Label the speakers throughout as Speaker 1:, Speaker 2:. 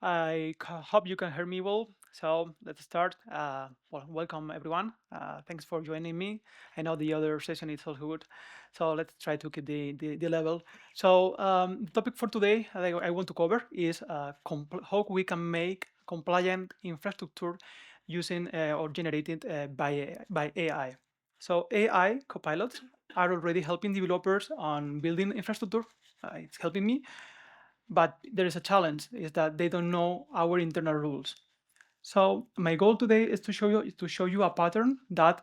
Speaker 1: hope you can hear me well. So let's start. Welcome everyone. Thanks for joining me. I know the other session is all good, so let's try to keep the level. So the topic for today that I want to cover is how we can make compliant infrastructure using or generated by AI. So AI copilots are already helping developers on building infrastructure. It's helping me, but there is a challenge is that they don't know our internal rules. So my goal today is to show you a pattern that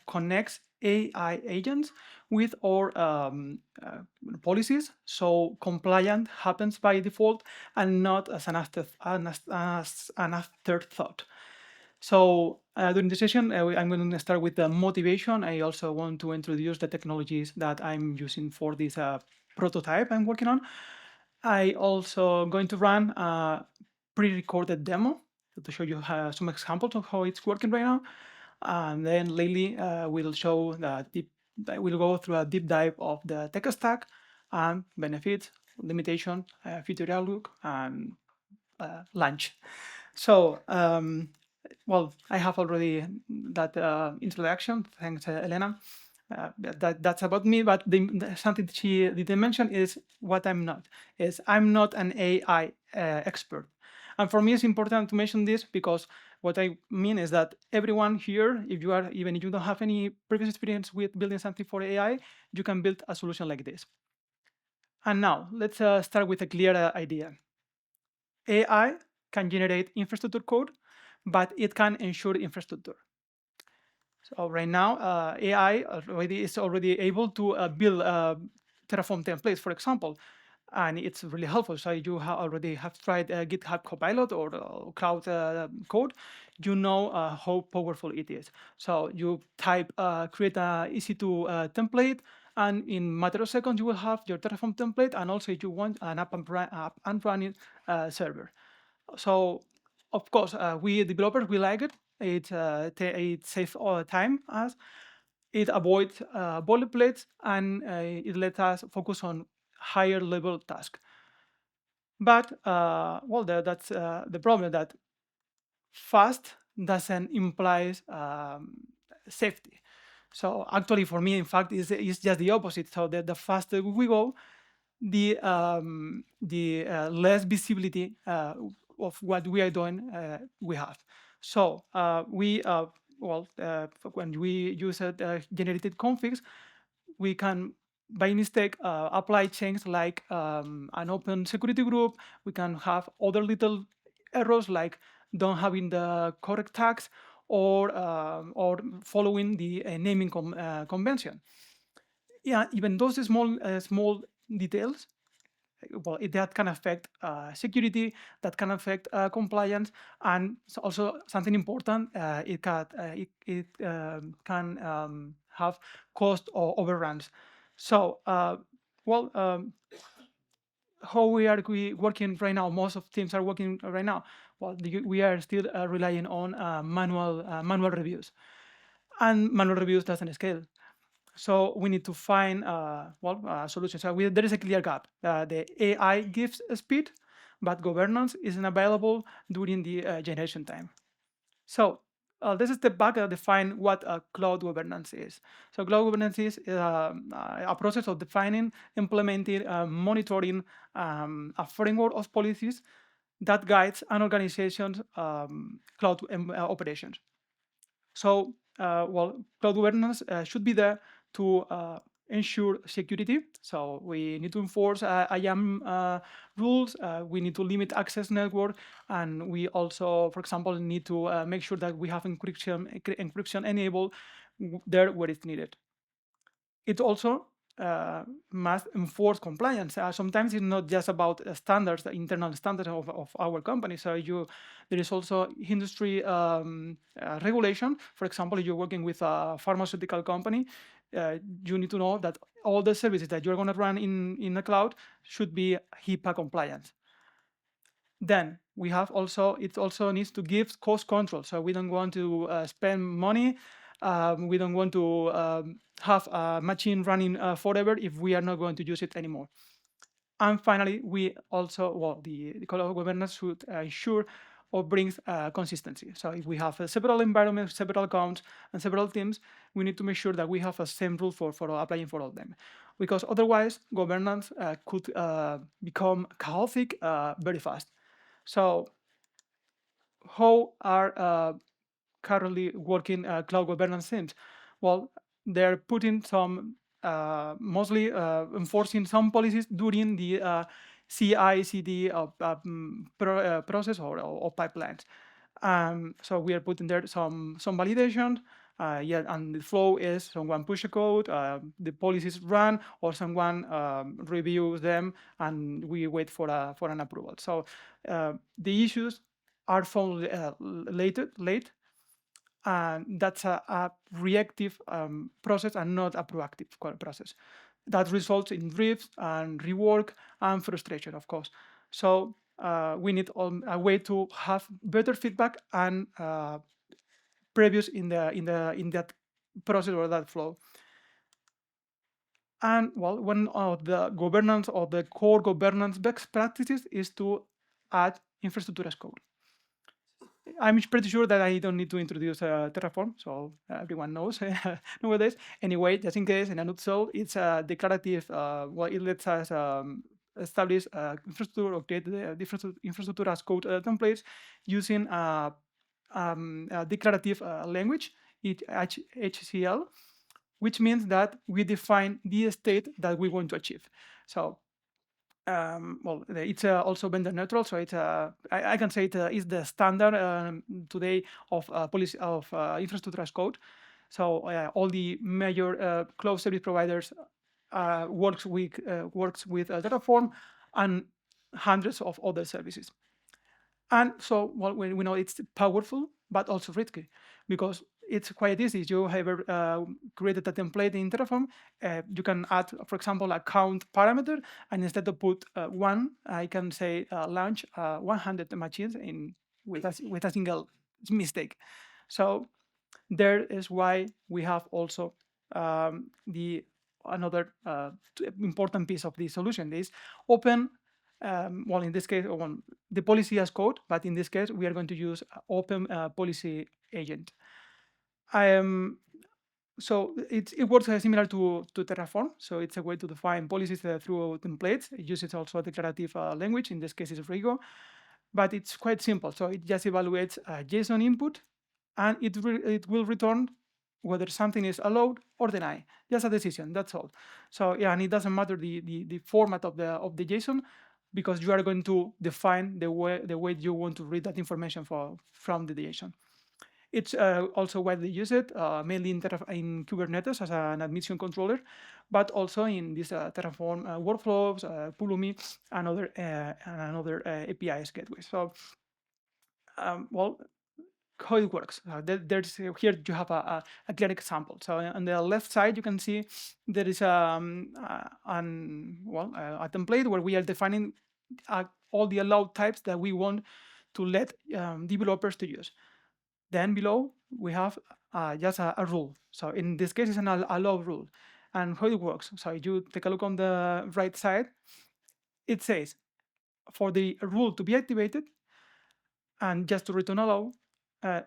Speaker 1: connects AI agents with our policies, so compliant happens by default and not as an afterthought. So during the session, I'm going to start with the motivation. I also want to introduce the technologies that I'm using for this prototype I'm working on. I also going to run a pre-recorded demo to show you some examples of how it's working right now. And then lately we'll show we'll go through a deep dive of the tech stack and benefits, limitations, future outlook, and lunch. So, I have already that introduction. Thanks, Elena. That's about me. But something she didn't mention is what I'm not. Is I'm not an AI expert, and for me it's important to mention this because what I mean is that everyone here, if you are even if you don't have any previous experience with building something for AI, you can build a solution like this. And now let's start with a clear idea. AI can generate infrastructure code, but it can ensure infrastructure. So right now, AI is already able to build Terraform templates, for example, and it's really helpful. So you already have tried GitHub Copilot or Cloud Code, you know how powerful it is. So you type, create a easy-to template, and in matter of seconds, you will have your Terraform template, and also if you want an up and running server. So, of course, we developers, we like it. It saves all the time as it avoids boilerplates, and it lets us focus on higher level tasks. But that's the problem, that fast doesn't imply safety. So actually, for me, in fact, is just the opposite. So the faster we go, the less visibility of what we are doing we have. So when we use generated configs, we can by mistake apply changes like an open security group. We can have other little errors like don't having the correct tags or following the naming convention. Yeah, even those small details, that can affect security, that can affect compliance, and also something important, it can have cost or overruns. So, well, how we working right now? Most of teams are working right now. Well, we are still relying on manual reviews, and manual reviews doesn't scale. So we need to find solutions. So there is a clear gap. The AI gives speed, but governance isn't available during the generation time. So this is the back define what cloud governance is. So cloud governance is a process of defining, implementing, monitoring a framework of policies that guides an organization's cloud operations. So, cloud governance should be there to ensure security. So we need to enforce IAM rules. We need to limit access network, and we also, for example, need to make sure that we have encryption enabled there where it's needed. It also must enforce compliance. Sometimes it's not just about standards, the internal standards of our company. So there is also industry regulation. For example, if you're working with a pharmaceutical company, you need to know that all the services that you're going to run in the cloud should be HIPAA compliant. Then we have also, it also needs to give cost control. So we don't want to spend money. We don't want to have a machine running forever if we are not going to use it anymore. And finally, we also, well, the code of governance should ensure or brings consistency. So if we have several environments, several accounts, and several teams, we need to make sure that we have a same rule for applying for all of them. Because otherwise, governance could become chaotic very fast. So how are currently working cloud governance teams? Well, they're putting some, mostly enforcing some policies during the CI/CD process or pipelines. So we are putting there some validation. Yeah, and the flow is someone push a code, the policies run, or someone reviews them, and we wait for an approval. So the issues are found late, and that's a reactive process and not a proactive process. That results in drifts and rework and frustration, of course. So we need a way to have better feedback and previous in that process or that flow. And well, one of the governance or the core governance best practices is to add infrastructure as code. I'm pretty sure that I don't need to introduce Terraform, so everyone knows nowadays. Anyway, just in case, in a nutshell, it's a declarative. Well, it lets us establish infrastructure or create the different infrastructure as code templates using a declarative language, HCL, which means that we define the state that we want to achieve. So well, it's also vendor neutral, so it's I can say it is the standard today of policy of infrastructure as code. So all the major cloud service providers works with Terraform and hundreds of other services. And so, well, we know it's powerful, but also risky, because it's quite easy. You have created a template in Terraform. You can add, for example, a count parameter, and instead of put one, I can say launch 100 machines with a single mistake. So there is why we have also the another important piece of the solution is open. Well, in this case, the policy as code, but in this case, we are going to use open policy agent. So it works similar to Terraform. So it's a way to define policies through templates. It uses also a declarative language. In this case, it's Rigo, but it's quite simple. So it just evaluates JSON input, and it will return whether something is allowed or denied. Just a decision. That's all. So yeah, and it doesn't matter the format of the JSON, because you are going to define the way you want to read that information from the JSON. It's also widely used, mainly in Kubernetes as an admission controller, but also in these Terraform workflows, Pulumi, and other APIs gateways. So, well, how it works. There's here you have a clear example. So on the left side, you can see there is a template where we are defining all the allowed types that we want to let developers to use. Then below, we have just a rule. So in this case, it's an allow rule. And how it works. So if you take a look on the right side, it says for the rule to be activated and just to return allow,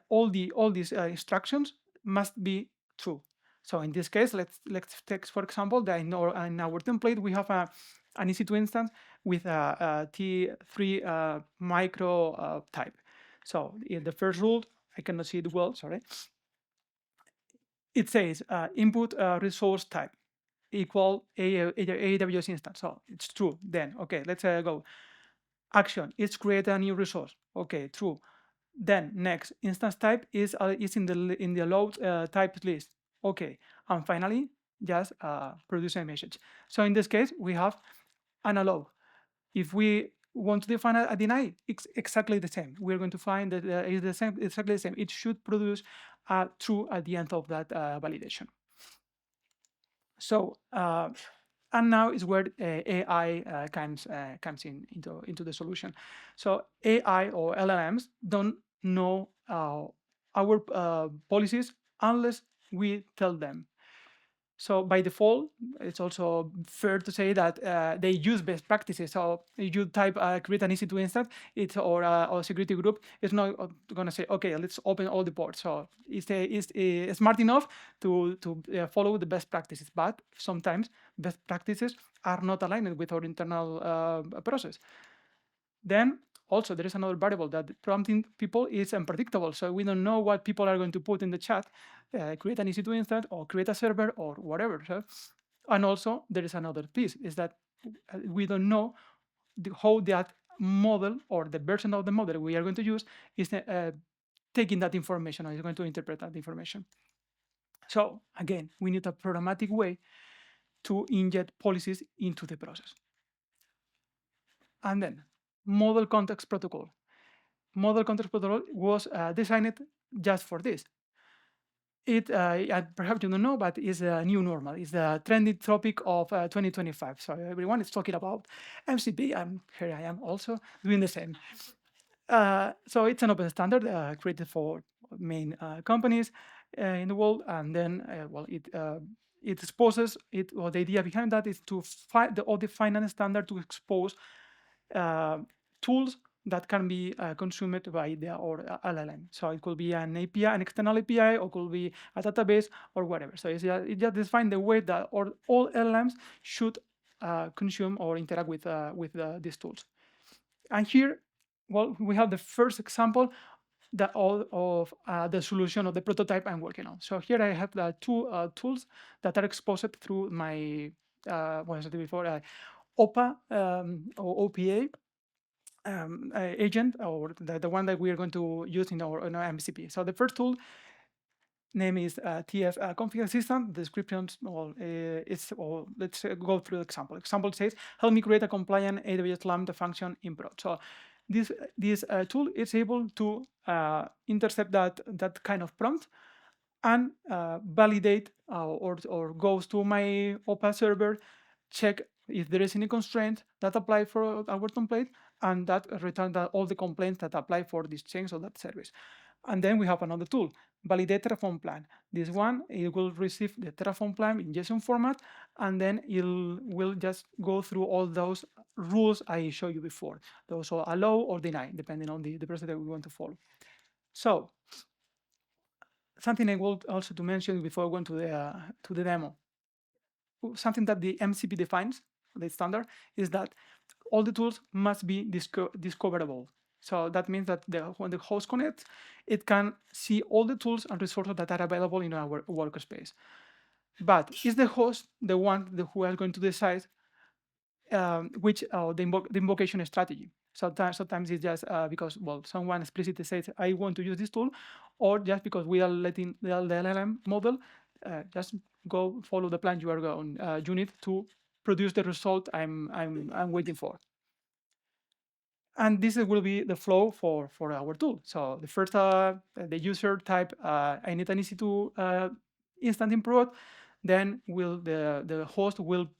Speaker 1: all these instructions must be true. So in this case, let's take, for example, that in our template, we have an EC2 instance with a T3 micro type. So in the first rule, I cannot see it well, sorry. It says input resource type equal AWS instance. So it's true. Then, okay, let's go. Action is create a new resource. Okay, true. Then next, instance type is in the allowed types list. Okay, and finally, just produce a message. So in this case, we have an allow. If we want to define a deny, it's exactly the same. We're going to find that it's the same, exactly the same. It should produce a true at the end of that validation. So, and now is where AI comes into the solution. So AI or LLMs don't know our policies unless we tell them. So by default, it's also fair to say that they use best practices. So if you type create an EC2 instance, it's or a security group, it's not going to say, okay, let's open all the ports. So it's smart enough to follow the best practices, but sometimes best practices are not aligned with our internal process. Then also there is another variable that prompting people is unpredictable. So we don't know what people are going to put in the chat, create an EC2 instance or create a server or whatever. So, and also there is another piece is that we don't know how that model or the version of the model we are going to use is taking that information or is going to interpret that information. So again, we need a programmatic way to inject policies into the process. And then model context protocol. Model context protocol was designed just for this. It perhaps you don't know, but it's a new normal. It's the trending topic of 2025. So everyone is talking about MCP, and here I am also doing the same. So it's an open standard created for main companies in the world, and then it exposes it. Or the idea behind that is to define a standard to expose tools that can be consumed by the or LLM. So it could be an API, an external API, or could be a database or whatever. So it just defines the way that all LLMs should consume or interact with these tools. And here, well, we have the first example of the solution of the prototype I'm working on. So here I have the two tools that are exposed through my what I said before, OPA or OPA agent, or the one that we are going to use in our MCP. So the first tool name is TF config assistant. Descriptions, well, let's go through the example. Example says, help me create a compliant AWS Lambda function in prod. So this tool is able to intercept that kind of prompt and validate or goes to my OPA server, check if there is any constraint that apply for our template, and that return all the complaints that apply for this change of that service. And then we have another tool, validate Terraform plan. This one, it will receive the Terraform plan in JSON format, and then it will just go through all those rules I showed you before. Those are allow or deny, depending on the process that we want to follow. So something I want also to mention before going to the demo. Something that the MCP defines, the standard, is that all the tools must be discoverable. So that means that when the host connects, it can see all the tools and resources that are available in our workspace. But is the host the one who is going to decide which the invocation strategy? Sometimes it's just because, well, someone explicitly says, I want to use this tool, or just because we are letting the LLM model just go follow the plan you are going. You need to produce the result I'm waiting for. And this will be the flow for our tool. So the first, the user type, I need an EC2 instance in prod. Then the host will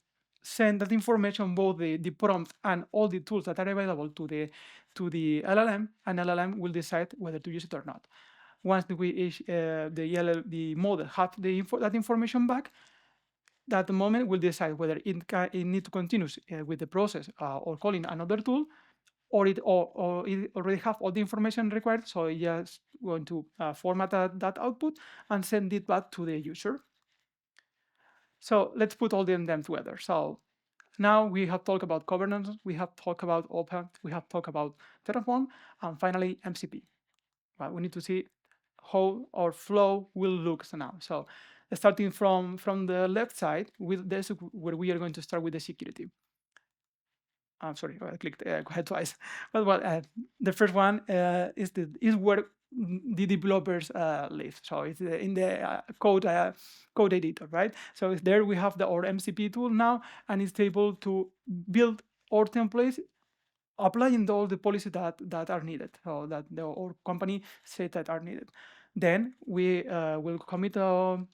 Speaker 1: send that information, both the prompt and all the tools that are available to the LLM, and LLM will decide whether to use it or not. Once the model have that information back, that moment will decide whether it need to continue with the process or calling another tool, or it already have all the information required, so it's just going to format that output and send it back to the user. So let's put all of them together. So now we have talked about governance, we have talked about OPA, we have talked about Terraform, and finally MCP. But we need to see how our flow will look now. So starting from the left side, this is where we are going to start with the security. I'm sorry, I clicked go ahead twice. But the first one is where the developers live. So it's in the code editor, right? So there we have our MCP tool now, and it's able to build our templates, applying all the policies that are needed, so that our company said that are needed. Then we will commit our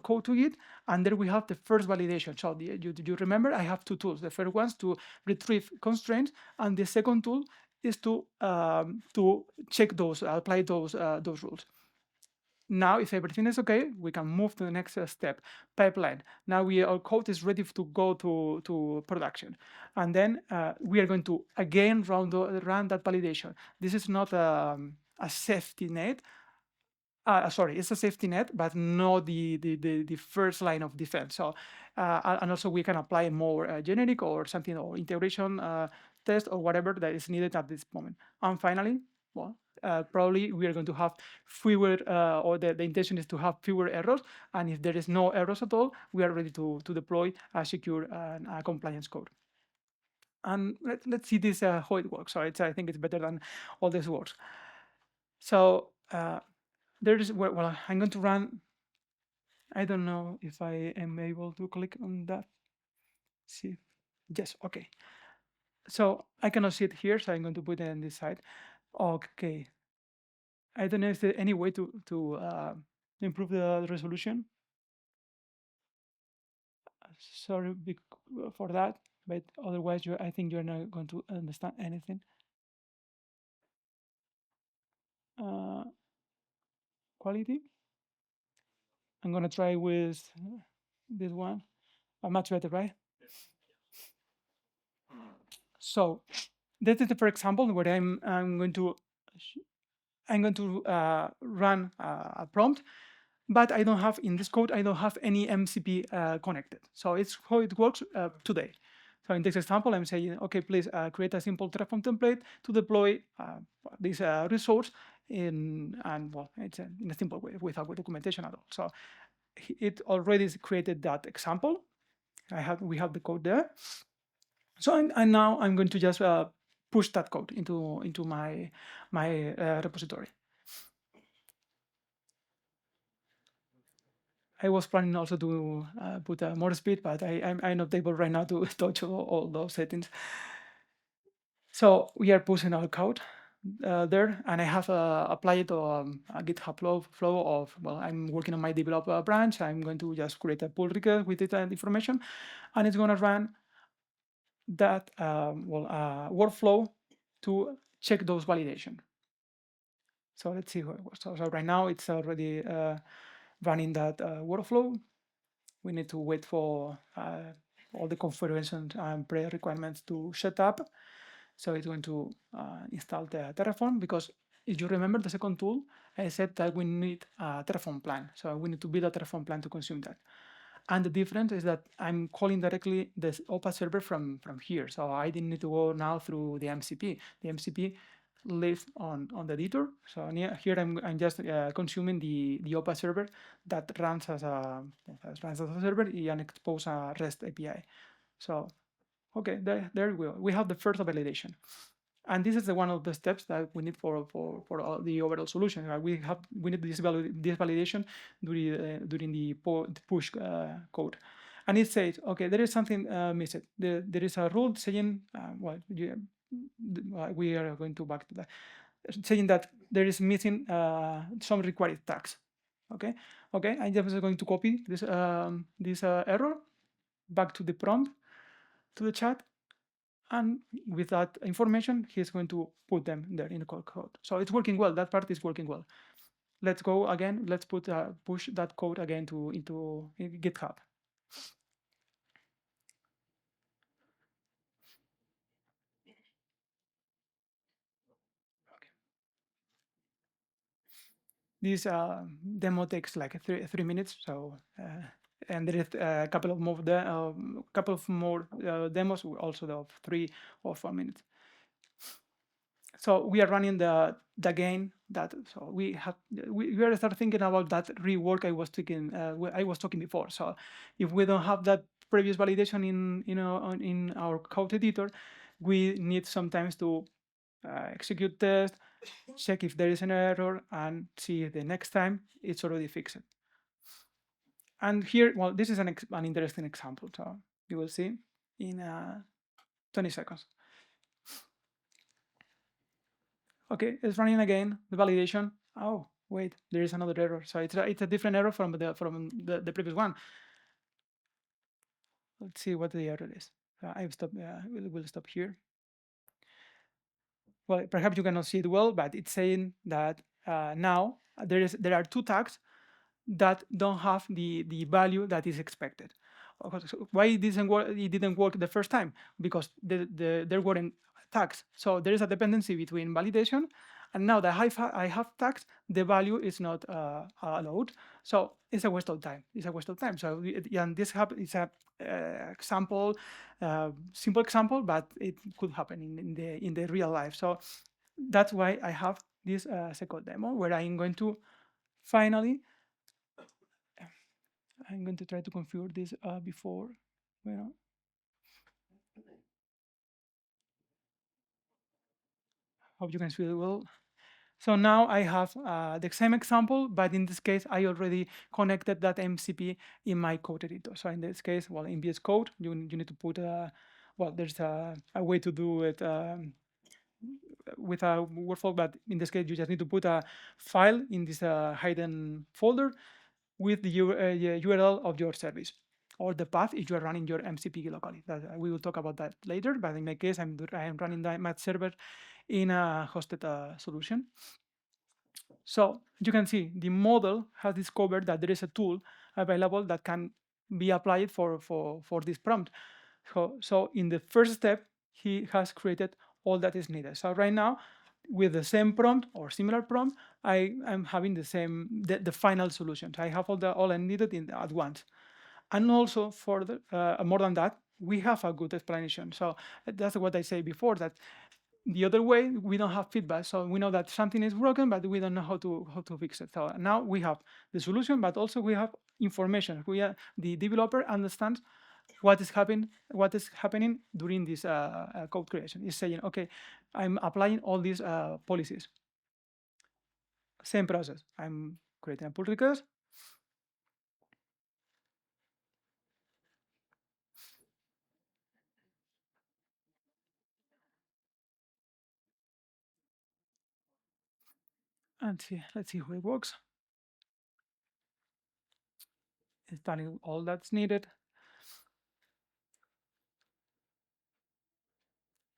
Speaker 1: code to it, and there we have the first validation. So you remember I have two tools. The first one is to retrieve constraints, and the second tool is to check those, apply those rules. Now, if everything is okay, we can move to the next step, pipeline. Now our code is ready to go to production. And then we are going to again run that validation. This is not a safety net. Sorry, it's a safety net, but not the first line of defense. So, and also we can apply more generic or something or integration test or whatever that is needed at this moment. And finally, well, probably we are going to have fewer, or the intention is to have fewer errors. And if there is no errors at all, we are ready to deploy a secure compliance code. And let's see this how it works. So I think it's better than all this works. So well, I'm going to run. I don't know if I am able to click on that. See, yes, okay. So I cannot see it here, so I'm going to put it on this side. Okay. I don't know if there's any way to improve the resolution. Sorry for that, but otherwise, I think you're not going to understand anything. Uh, Quality. I'm gonna try with this one. Much better, right? So this is for example where I'm going to run a prompt, but I don't have in this code, I don't have any MCP connected. So it's how it works today. So in this example, I'm saying, okay, please create a simple Terraform template to deploy this resource it's in a simple way without documentation at all. So it already created that example. We have the code there. So and now I'm going to just push that code into my repository. I was planning also to put more speed, but I'm not able right now to touch all those settings. So we are pushing our code there, and I have applied a GitHub flow of, well, I'm working on my developer branch. I'm going to just create a pull request with that information, and it's going to run that workflow to check those validation. So let's see how it works. So right now it's already running that workflow. We need to wait for all the configuration and pre-requirements to shut up. So it's going to install the Terraform, because if you remember the second tool, I said that we need a Terraform plan. So we need to build a Terraform plan to consume that. And the difference is that I'm calling directly this OPA server from here. So I didn't need to go now through the MCP. The MCP lives on the editor. So here I'm just consuming the OPA server that runs as a server and expose a REST API. So okay, there we go. We have the first validation. And this is one of the steps that we need for the overall solution. We need this validation during the push code, and it says, okay, there is something missing. There is a rule saying, we are going to back to that, saying that there is missing some required tags. Okay, I'm just going to copy this error back to the prompt, to the chat, and with that information, he's going to put them there in the code. So it's working well. That part is working well. Let's go again. Let's push that code again into GitHub. Okay. This demo takes like three minutes. So and there is a couple of more demos, also of 3 or 4 minutes. So we are running the game that, so we are start thinking about that rework I was talking before. So if we don't have that previous validation in our code editor, we need sometimes to execute test, check if there is an error, and see if the next time it's already fixed. And here, well, this is an interesting example. So you will see in 20 seconds. Okay, it's running again, the validation. Oh, wait, there is another error. So it's a different error from the previous one. Let's see what the error is. I've stopped, we'll stop here. Well, perhaps you cannot see it well, but it's saying that now there are two tags that don't have the value that is expected. Okay, so why it didn't work the first time? Because there weren't tags. So there is a dependency between validation, and now that I have tags, the value is not allowed. So it's a waste of time. It's a waste of time. So and this is a example, simple example, but it could happen in the real life. So that's why I have this second demo where I'm going to finally I'm going to try to configure this before. Well, hope you can see it well. So now I have the same example, but in this case, I already connected that MCP in my code editor. So in this case, well, in VS Code, you need to put well, there's a way to do it with a workflow, but in this case, you just need to put a file in this hidden folder with the URL of your service or the path if you are running your MCP locally. We will talk about that later, but in my case, I am running my server in a hosted solution. So you can see the model has discovered that there is a tool available that can be applied for this prompt. So in the first step, he has created all that is needed. So right now, with the same prompt or similar prompt, I am having the final solution. So I have all I needed at once. And also for more than that, we have a good explanation. So that's what I say before, that the other way we don't have feedback, so we know that something is broken, but we don't know how to fix it. So now we have the solution, but also we have information. The developer understands what is happening during this code creation. Is saying, okay, I'm applying all these policies. Same process. I'm creating a pull request. And let's see how it works. Installing all that's needed.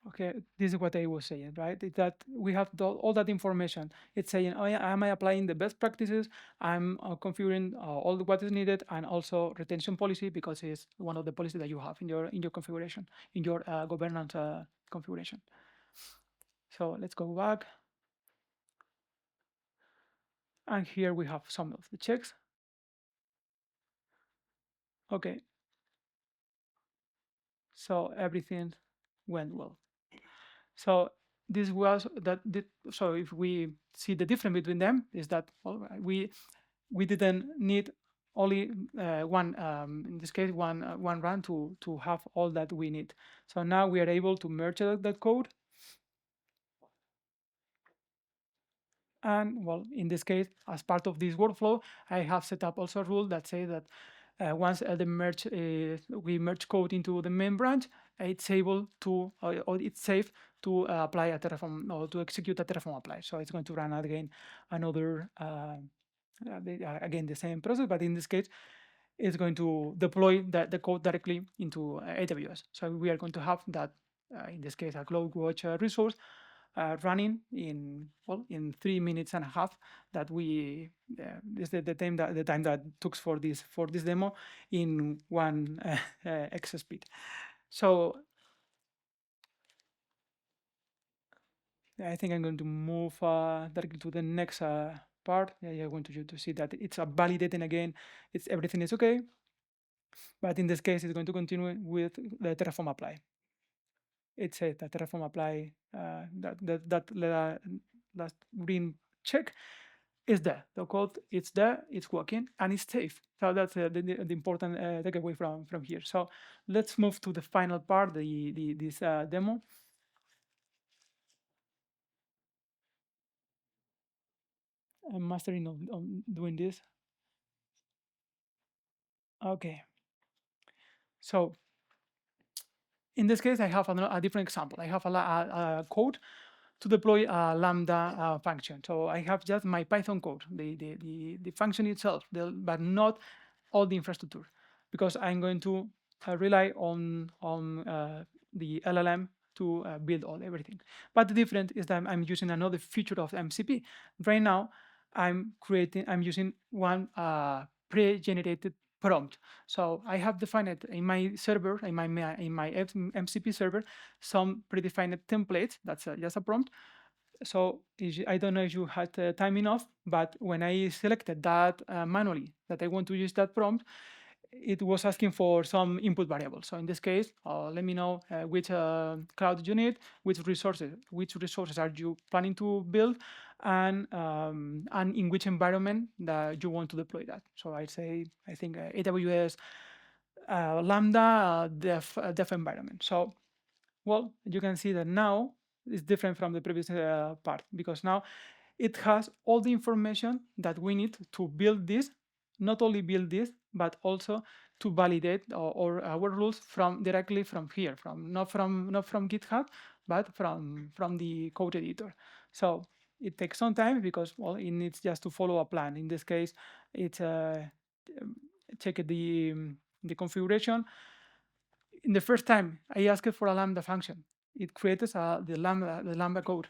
Speaker 1: Okay, this is what I was saying, right? That we have all that information. It's saying, oh yeah, am I applying the best practices? I'm configuring all what is needed, and also retention policy, because it's one of the policies that you have in your configuration, in your governance configuration. So let's go back, and here we have some of the checks. Okay, so everything went well. So this was that. So if we see the difference between them, is that well, we didn't need only one in this case one run to have all that we need. So now we are able to merge that code, and well, in this case, as part of this workflow, I have set up also a rule that says that once the merge we merge code into the main branch, it's able to or it's safe to apply a Terraform or to execute a Terraform apply. So it's going to run again another again the same process, but in this case is going to deploy the code directly into AWS. So we are going to have that, in this case, a CloudWatch resource running in 3 minutes and a half. That we is the time that took for this demo in one X speed. So I think I'm going to move directly to the next part. Yeah, you're going to see that it's validating again. It's everything is okay. But in this case, it's going to continue with the Terraform apply. It says that Terraform apply, that last green check is there. The code it's there, it's working, and it's safe. So that's the important takeaway from here. So let's move to the final part, this demo. I'm mastering on doing this. Okay. So in this case, I have a different example. I have a code to deploy a Lambda function. So I have just my Python code, the function itself, but not all the infrastructure, because I'm going to rely on the LLM to build everything. But the difference is that I'm using another feature of MCP. Right now, I'm using one pre-generated prompt. So I have defined it in my server, in my MCP server, some predefined templates. That's just a prompt. So I don't know if you had time enough, but when I selected that manually, that I want to use that prompt, it was asking for some input variables. So in this case, let me know which cloud you need, which resources are you planning to build, and in which environment that you want to deploy that. So I say, I think AWS Lambda dev environment. So well, you can see that now it's different from the previous part, because now it has all the information that we need to build this, not only build this, but also to validate or our rules from directly from here, from not from GitHub, but from the code editor. So it takes some time because, well, it needs just to follow a plan. In this case, it's check the configuration. In the first time, I asked for a Lambda function. It creates the Lambda code.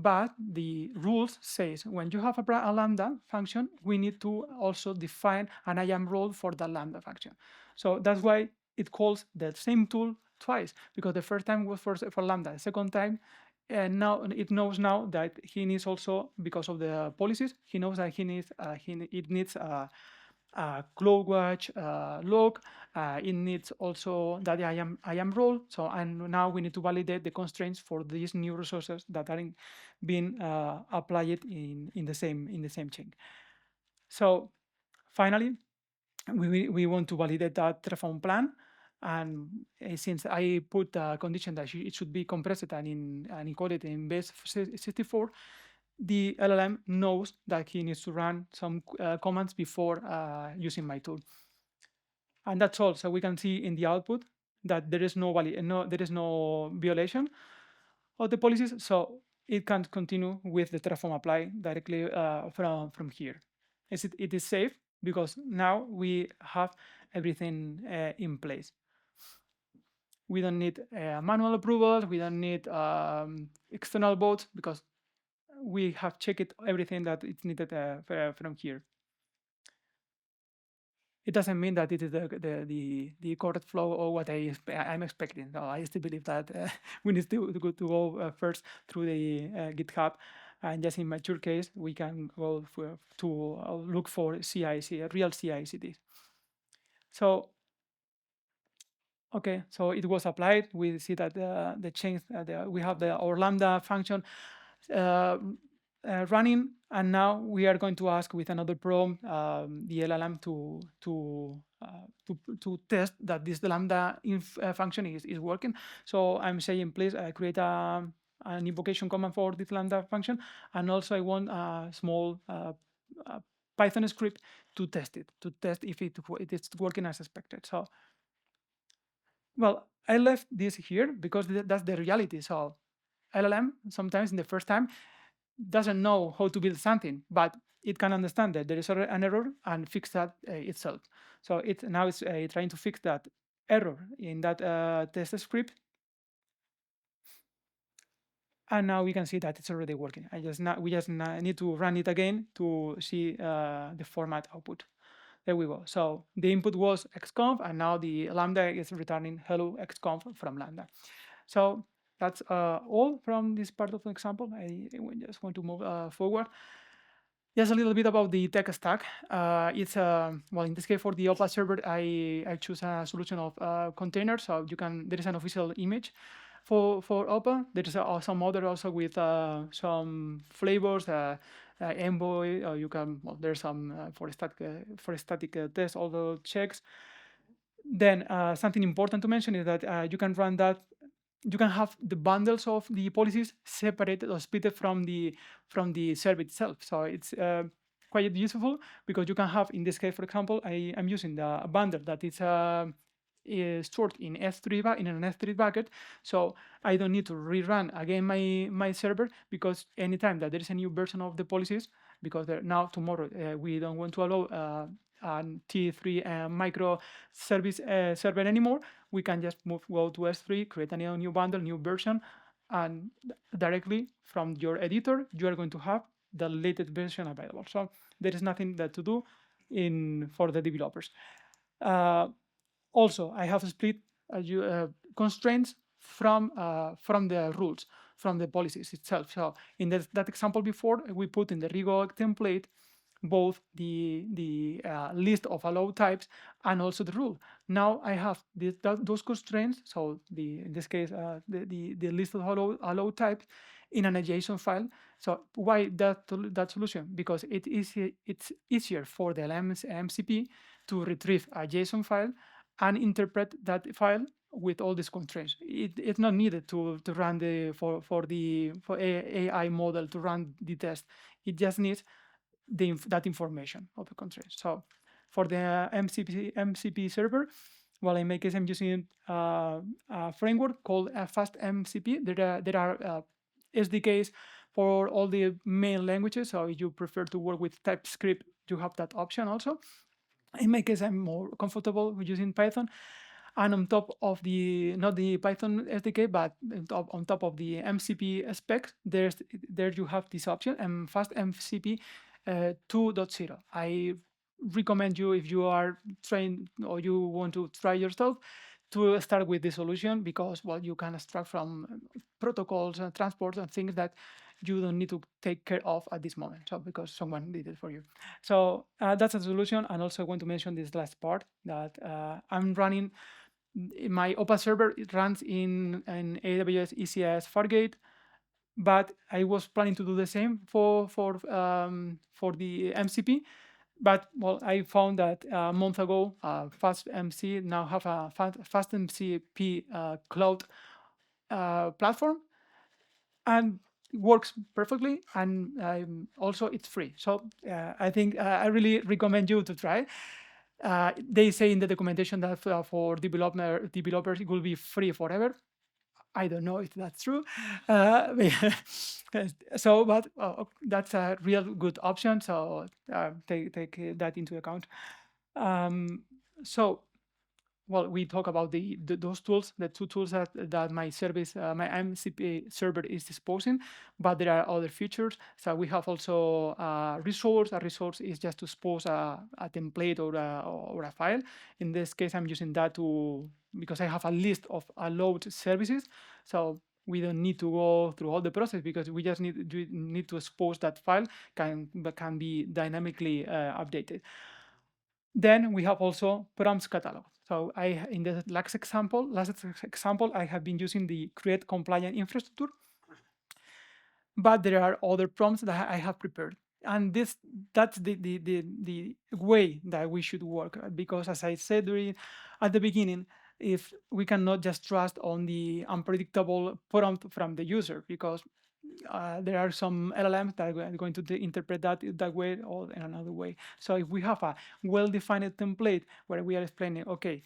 Speaker 1: But the rules says when you have a Lambda function, we need to also define an IAM role for the Lambda function. So that's why it calls the same tool twice, because the first time was for Lambda, the second time, and now it knows now that he needs also, because of the policies, he knows that it needs CloudWatch log. It needs also that IAM role. So, and now we need to validate the constraints for these new resources that are being applied in the same chain. So finally, we want to validate that Terraform plan. And since I put a condition that it should be compressed and encoded in base 64, the LLM knows that he needs to run some commands before using my tool. And that's all. So we can see in the output that there is no violation of the policies. So it can continue with the Terraform apply directly from here. It is safe because now we have everything in place. We don't need manual approvals. We don't need external votes because we have checked everything that is needed from here. It doesn't mean that it is the correct flow or what I'm expecting. No, I still believe that we need to go first through the GitHub, and just in mature case we can go to look for real CI/CD. So okay, so it was applied. We see that the change we have our Lambda function running, and now we are going to ask with another prompt the LLM to test that this Lambda function is working. So I'm saying, please create an invocation command for this Lambda function, and also I want a small Python script to test if it is working as expected. So, well, I left this here because that's the reality. So LLM sometimes in the first time doesn't know how to build something, but it can understand that there is an error and fix that itself. So it's trying to fix that error in that test script, and now we can see that it's already working. We just need to run it again to see the format output. There we go. So the input was xconf, and now the Lambda is returning hello xconf from Lambda. So that's all from this part of the example. I just want to move forward. Just a little bit about the tech stack. It's well, in this case for the OPA server, I choose a solution of containers. So there is an official image for OPA. There is some other also with some flavors. Envoy, there's some for static test, all the checks. Then something important to mention is that you can run that. You can have the bundles of the policies separated or split from the server itself. So it's quite useful because you can have, in this case, for example, I'm using a bundle that is stored in in an S3 bucket. So I don't need to rerun again my server, because anytime that there is a new version of the policies, because now tomorrow we don't want to allow T3 micro service server anymore, we can just go to S3, create a new bundle, new version, and directly from your editor, you are going to have the latest version available. So there is nothing that to do for the developers. Uh, Also, I have split constraints from the rules, from the policies itself. So in that example before, we put in the Rigo template both the list of allowed types and also the rule. Now I have those constraints. So in this case the list of allowed types in an JSON file. So why that solution? Because it's easier for the MCP to retrieve a JSON file and interpret that file with all these constraints. It's not needed to run for AI model to run the test. It just needs that information of the constraints. So for the MCP server, well, in my case, I'm using a framework called Fast MCP. There are SDKs for all the main languages. So if you prefer to work with TypeScript, you have that option also. In my case, I'm more comfortable with using Python. And on top of not the Python SDK, but on top of the MCP spec, there you have this option, Fast MCP 2.0. I recommend you, if you are trained or you want to try yourself, to start with the solution, because, well, you can extract from protocols and transports and things that you don't need to take care of at this moment, so because someone did it for you. So that's a solution. And also I want to mention this last part, that I'm running my OPA server. It runs in AWS ECS Fargate, but I was planning to do the same for the MCP. But, well, I found that a month ago, FastMC now have a FastMCP cloud platform, and works perfectly, and also it's free. So I think I really recommend you to try. They say in the documentation that for developers it will be free forever. I don't know if that's true. But that's a real good option. So take that into account. So, well, we talk about those tools, the two tools that my service, my MCP server is disposing, but there are other features. So we have also a resource. A resource is just to expose a template or a file. In this case, I'm using that because I have a list of allowed services. So we don't need to go through all the process, because we just need to expose that file, can be dynamically updated. Then we have also prompts catalog. So in the last example, I have been using the create compliant infrastructure, but there are other prompts that I have prepared. And that's the way that we should work, because, as I said at the beginning, if we cannot just trust on the unpredictable prompt from the user, because there are some LLMs that are going to interpret that way or in another way. So if we have a well-defined template where we are explaining, okay,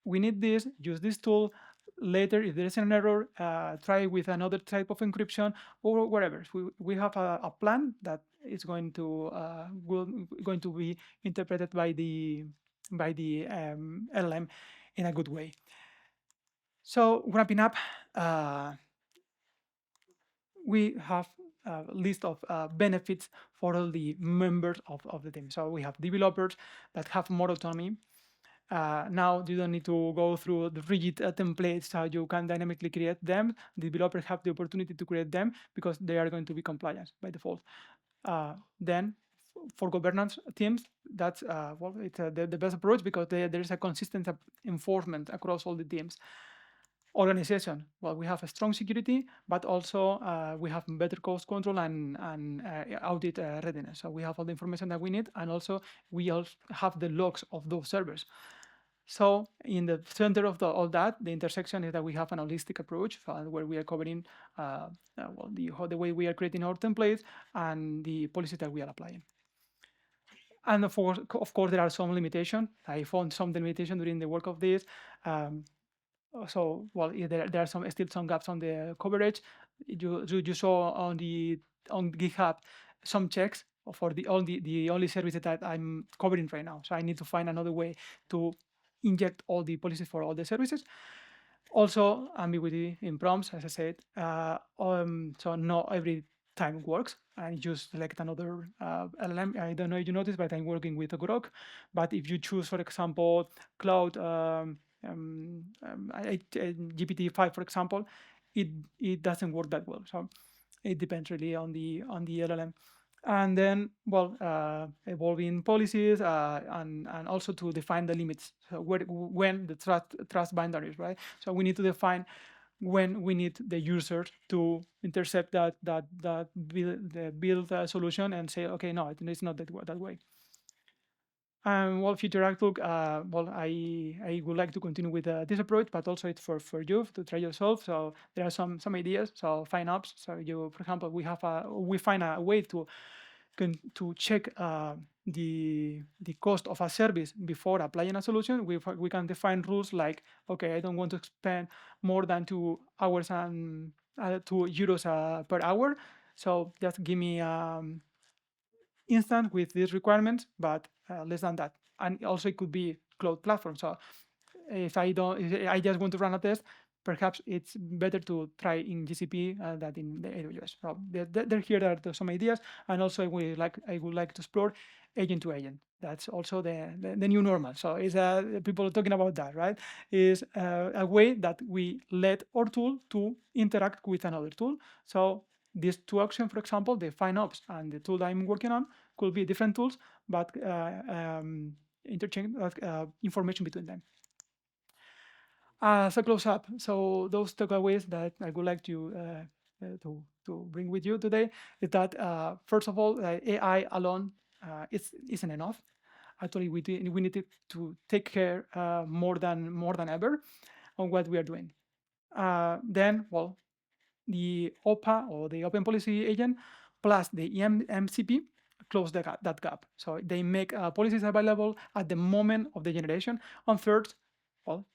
Speaker 1: we need this, use this tool. Later, if there is an error, try with another type of encryption or whatever. We have a plan that is going to be interpreted by the LLM in a good way. So, wrapping up, we have a list of benefits for all the members of the team. So we have developers that have more autonomy. Now you don't need to go through the rigid templates, so you can dynamically create them. Developers have the opportunity to create them because they are going to be compliant by default. Then for governance teams, that's it's the best approach, because there is a consistent enforcement across all the teams. Organization, well, we have a strong security, but also we have better cost control and audit readiness. So we have all the information that we need, and also we also have the logs of those servers. So in the center of all that, the intersection is that we have an holistic approach where we are covering the way we are creating our templates and the policies that we are applying. And of course, there are some limitations. I found some limitation during the work of this. So, well, there are still some gaps on the coverage. You saw on GitHub some checks for the only service that I'm covering right now. So I need to find another way to inject all the policies for all the services. Also, ambiguity in prompts, as I said. So not every time works. I just select another LLM. I don't know if you noticed, but I'm working with a Grok. But if you choose, for example, Cloud GPT-5, for example, it doesn't work that well. So it depends really on the LLM. And then, well, evolving policies and also to define the limits. So when the trust boundaries, right? So we need to define when we need the user to intercept that the build solution and say, okay, no, it's not that way. Well, future outlook, well, I would like to continue with this approach, but also it's for you to try yourself. So there are some ideas. So find ops. So you, for example, we find a way to check the cost of a service before applying a solution. We can define rules like, okay, I don't want to spend more than 2 hours and €2 per hour. So just give me instance with these requirements, but less than that. And also it could be cloud platform. So if I just want to run a test, perhaps it's better to try in GCP than in the AWS. So here are some ideas, and also I would like to explore agent to agent. That's also the new normal. So is people talking about that, right? Is a way that we let our tool to interact with another tool. So these two options, for example, the FineOps and the tool that I'm working on, could be different tools, but interchange information between them. As a close up, so those takeaways that I would like to bring with you today is that first of all, AI alone isn't enough. Actually, we need to take care more than ever on what we are doing. Then, well, the OPA or the Open Policy Agent plus the MCP close that gap. So they make policies available at the moment of the generation. And third, well,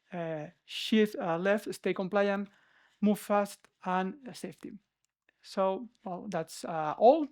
Speaker 1: shift left, stay compliant, move fast, and safety. So, well, that's all.